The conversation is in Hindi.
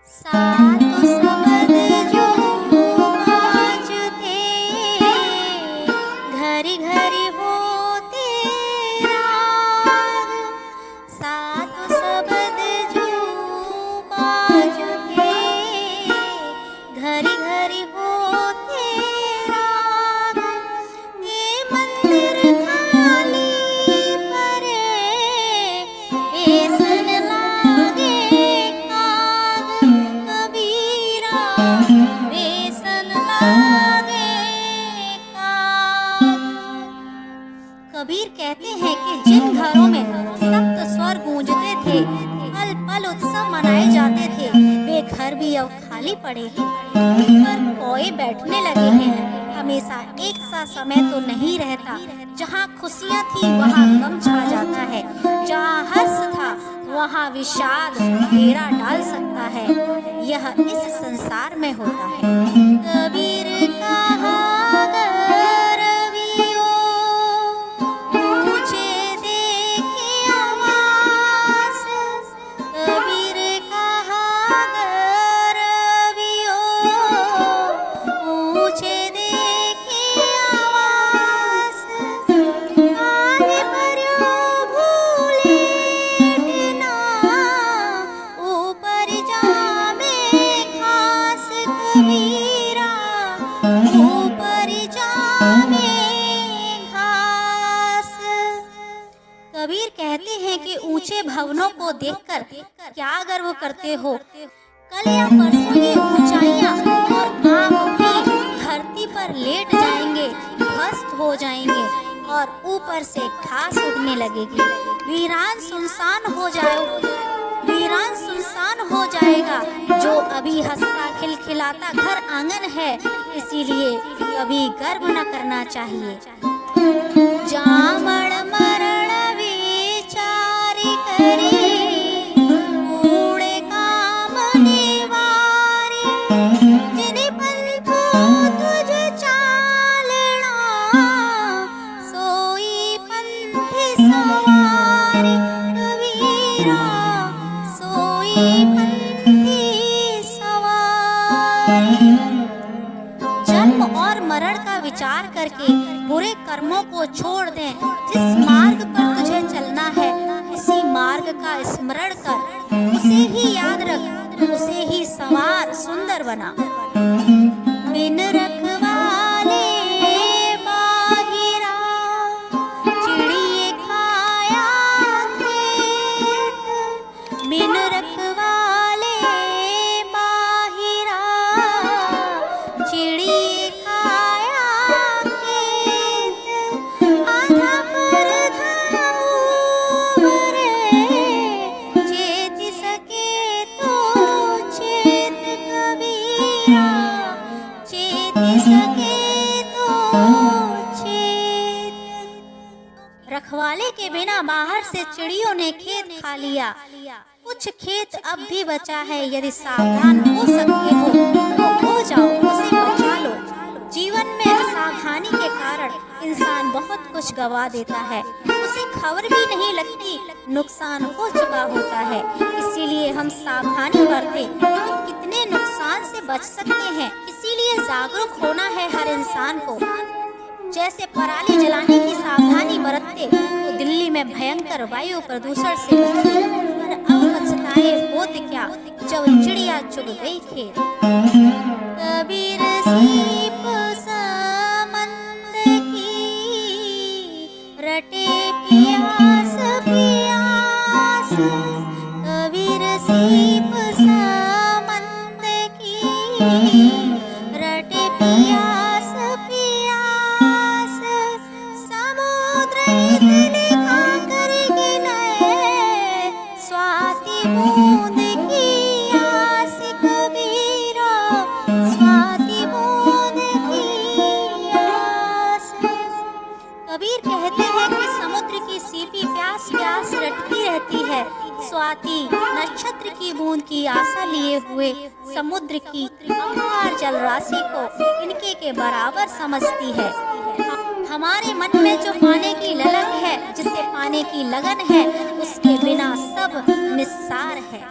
सात सबद जो बाजते, घरी घरी होते राग। सात सबद जो बाजते, घरी घरी होते राग। ये मंदिर खाली परे, बेसन लागे काग। कबीरा बेसन लागे काग। कबीर कहते हैं कि जिन घरों में सप्त स्वर गूंजते थे, पल पल उत्सव मनाए जाते थे, वे घर भी अब खाली पड़े हैं। पर कोई बैठने लगे हैं। हमेशा एक सा समय तो नहीं रहता। जहाँ खुशियाँ थी वहाँ गम छा जाता है। जहाँ हर्ष था वहाँ विषाद डेरा डाल सकता है। यह इस संसार में होता है। कबीर कहा रवियो, ऊंचे देखे आवास। कबीर कहा रवियो, ऊंचे देखे आवास। काहे पर्यो भूले बिना, ऊपर जामे घास। कबीरा ऊपर जामे घास। कबीर कहते हैं कि ऊंचे भवनों को देखकर क्या गर्व करते हो। कल या परसों ये ऊंचाइयां और आप भी धरती पर लेट जाएंगे, ध्वस्त हो जाएंगे और ऊपर से घास उगने लगेगी। वीरान सुनसान हो जाएगा जो अभी हंसता खिलखिलाता घर आंगन है। इसीलिए कभी गर्व न करना चाहिए। जामण मरण विचार करी, कूड़े काम निवारी। जिनि पंथो तुझ चालना, सोई पंथी सवारी। कबीरा सोई पंथी सवारी। जन्म और मरण का विचार करके बुरे कर्मों को छोड़ दे। जिस मार्ग पर तुझे चलना है उसी मार्ग का स्मरण कर। उसे ही याद रख, उसे ही संवार सुंदर बना। बिन रखवाले बाहिरा, चिड़िए खाया खेत। बिन रखवाले बाहिरा, चिड़िए खाया खेत। आधा पर धाऊरे, चेत सके तो चेत। कबीरा चेत सके तो चेत। रखवाले के बिना बाहर से चिड़ियों ने खेत खा लिया। कुछ खेत अब भी बचा है। यदि सावधान हो सकते हो तो हो जाओ, उसे बचा लो। जीवन में असावधानी के कारण इंसान बहुत कुछ गवा देता है। उसे खबर भी नहीं लगती नुकसान हो चुका होता है। इसीलिए हम सावधानी बरतें तो कितने नुकसान से बच सकते हैं। इसीलिए जागरूक होना है हर इंसान को। जैसे पराली जलाने की सावधानी बरतते तो दिल्ली में भयंकर वायु प्रदूषण से बचते। पर अब पछताए होत क्या जब चिड़िया चुग गई खेत। कबीर सीप सामंत की, रटे प्यास प्यास। कबीर सीप सामंत की, रटे प्यास प्यास। समुद्र इतने कांकर गिनाए, स्वाति बूंद की आस। कबीरा स्वाति बूंद की आस। कबीर कहते हैं कि समुद्र की सीपी प्यास प्यास रटती रहती है। स्वाति नक्षत्र की बूंद की आशा लिए हुए समुद्र की अपार जल राशि को इनके के बराबर समझती है। हमारे मन में जो पाने की ललक है, जिसे पाने की लगन है, उसके बिना सब निस्सार है।